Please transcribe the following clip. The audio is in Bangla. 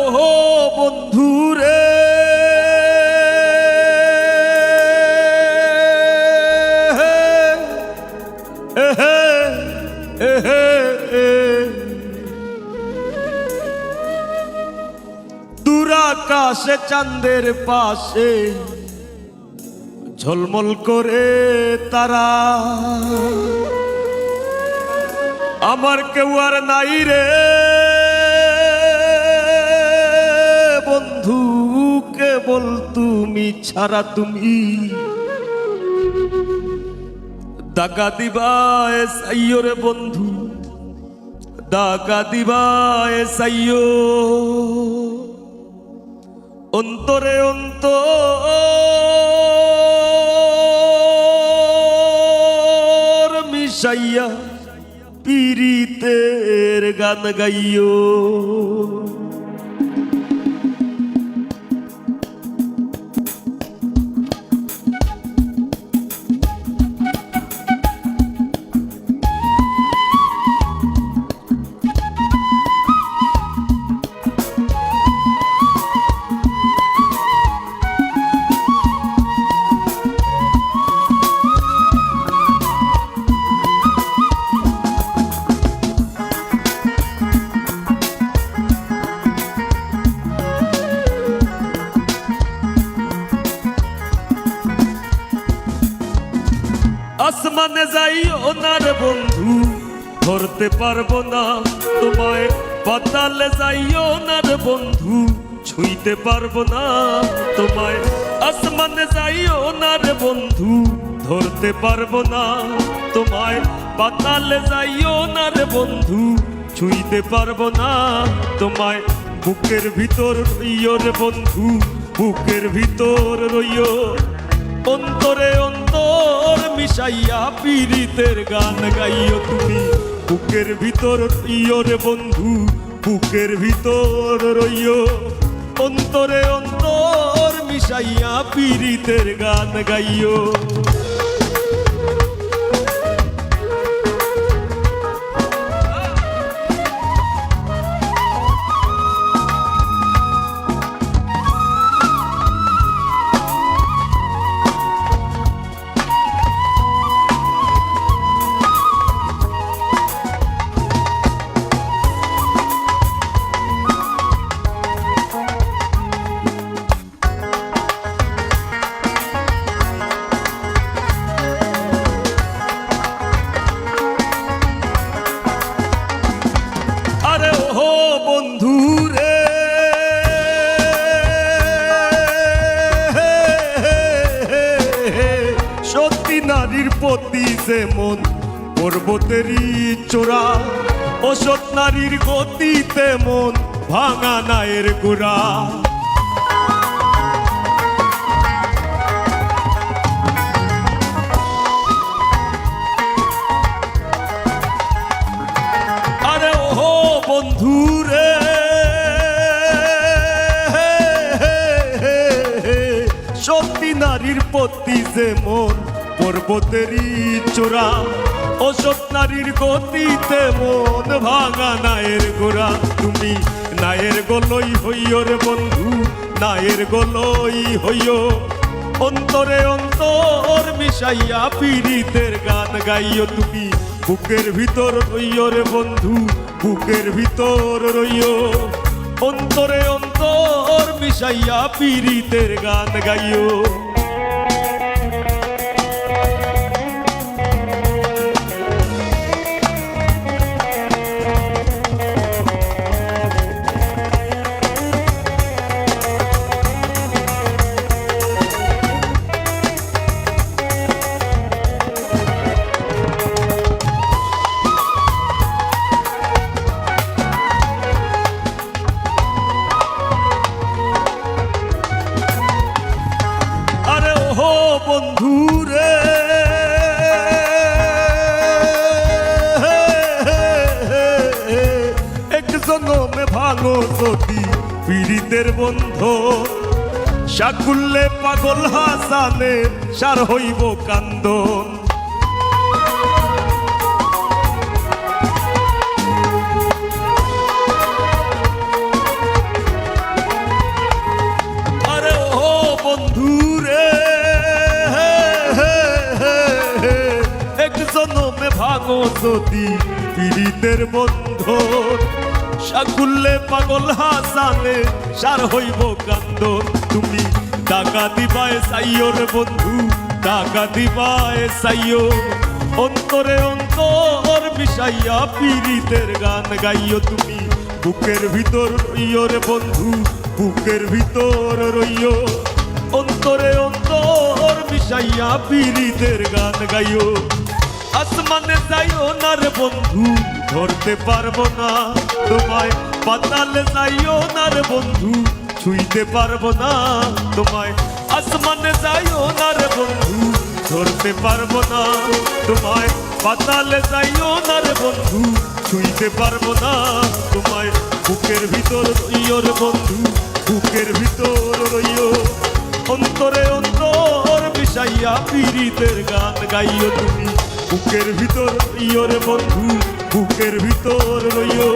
ওহো বন্ধুরে দূরাকাশে চাঁদের পাশে ঝলমল করে তারা, আমার কেউ আর নাই রে বন্ধু, কেবল তুমি ছাড়া। তুমি দাগা দিবায় সাইয়ো রে বন্ধু, দাগা দিবায় সাইয়ো, অন্তরে অন্তর মিশাইয়া পীড়িতের গান গাইও। আসমানে যাইও না রে বন্ধু, ধরতে পারবো না তোমায়। পাতালে যাইও না রে বন্ধু, ছুঁইতে পারবো না তোমায়। আসমানে যাইও না রে বন্ধু, ধরতে পারবো না তোমায়। পাতালে যাইও না রে বন্ধু, ছুঁইতে পারবো না তোমায়। বুকের ভিতর রইও রে বন্ধু, বুকের ভিতর রইও, অন্তরে অন্তর মিশাইয়া পীড়িতের গান গাইও তুমি। বুকের ভিতর রইও রে বন্ধু, বুকের ভিতর রইও, অন্তরে অন্তর মিশাইয়া পীড়িতের গান গাইও। বন্ধুরে সত্যি নারীর প্রতি যেমন পর্বতেরই চূড়া, অসৎ নারীর গতি তেমন ভাঙা নায়ের গোড়া। আরে ওহো বন্ধুরে সত্যি নারীর প্রতি যেমন পর্বতেরই চূড়া, অসৎ নারীর গতি তেমন ভাঙা নায়ের গোড়া। তুমি নায়ের গলই হইও রে বন্ধু, নায়ের গলই হইও, অন্তরে অন্তর মিশাইয়া পীড়িতের গান গাইও তুমি। বুকের ভিতর রইও রে বন্ধু, বুকের ভিতর রইও, অন্তরে অন্তর মিশাইয়া পীড়িতের গান গাইও। বন্ধুরে এক জনমে ভালো যদি পীড়িতের বন্ধ, শাকুল্লে পাগল হাসানে সার হইব কান্দন। ভাঙো যদি পীড়িতের বন্ধন সাকুল্লে পাগল হাসানে সার হইব কান্দন তুমি টাকা দিবায় চাইও রে বন্ধু টাকা দিবায় চাইও অন্তরে অন্তর মিশাইয়া পীড়িতের গান গাইও তুমি বুকের ভিতর রইও রে বন্ধু বুকের ভিতর রইও অন্তরে অন্তর মিশাইয়া পীড়িতের গান গাইও আসমানে যাইও না রে বন্ধু ধরতে পারবো না তোমায় পাতালে যাইও না রে বন্ধু ছুঁইতে পারবো না তোমায় আসমানে যাইও না রে বন্ধু ধরতে পারবো না তোমায় পাতালে যাইও না রে বন্ধু ছুঁইতে পারবো না তোমায় বুকের ভিতর রইও রে বন্ধু বুকের ভিতর রইও অন্তরে অন্তর মিশাইয়া পীড়িতের গান গাইও তুমি বুকের ভিতর রইও রে বন্ধু বুকের ভিতর রইও